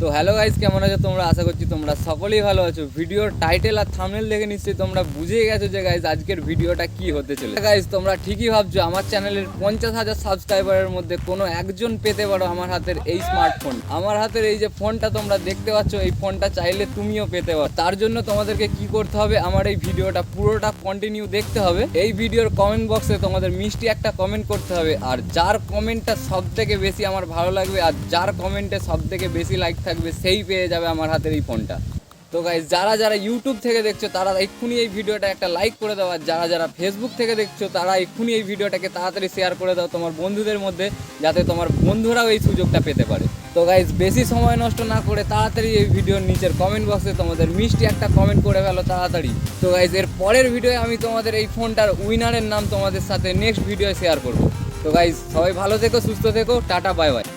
তো hello guys, কেমন আছো তোমরা? আশা করছি তোমরা সকলেই ভালো আছো। ভিডিওর টাইটেল আর থাম্বনেল দেখে নিশ্চয়ই তোমরা বুঝেই গেছো যে গাইস আজকের ভিডিওটা কি হতে চলেছে। গাইস তোমরা ঠিকই ভাবছো, আমার চ্যানেলের 50,000 সাবস্ক্রাইবারের মধ্যে কোনো একজন পেতে পারো আমার হাতের এই স্মার্টফোন। আমার হাতের এই যে ফোনটা তোমরা দেখতে পাচ্ছ, এই ফোনটা চাইলে তুমিও পেতে পারো। তার জন্য তোমাদেরকে কি করতে হবে, আমার এই ভিডিওটা পুরোটা কন্টিনিউ দেখতে হবে। এই ভিডিওর কমেন্ট বক্সে তোমাদের মিষ্টি একটা কমেন্ট করতে হবে, আর যার কমেন্টটা সব থেকে বেশি আমার ভালো লাগবে আর যার কমেন্টে সব থেকে বেশি লাইক থাকবে সেই পেয়ে যাবে আমার হাতের এই ফোনটা। তো গাইস যারা যারা ইউটিউব থেকে দেখছো তারা এক্ষুনি এই ভিডিওটা একটা লাইক করে দাও, আর যারা যারা ফেসবুক থেকে দেখছো তারা এক্ষুনি এই ভিডিওটাকে তাড়াতাড়ি শেয়ার করে দাও তোমার বন্ধুদের মধ্যে, যাতে তোমার বন্ধুরাও এই সুযোগটা পেতে পারে। তো গাইস বেশি সময় নষ্ট না করে তাড়াতাড়ি এই ভিডিওর নিচের কমেন্ট বক্সে তোমাদের মিষ্টি একটা কমেন্ট করে ফেলো তাড়াতাড়ি। তো গাইস এর পরের ভিডিওয়ে আমি তোমাদের এই ফোনটার উইনারের নাম তোমাদের সাথে নেক্সট ভিডিও শেয়ার করবো। তো গাইস সবাই ভালো থেকো, সুস্থ থেকো, টাটা বাই বাই।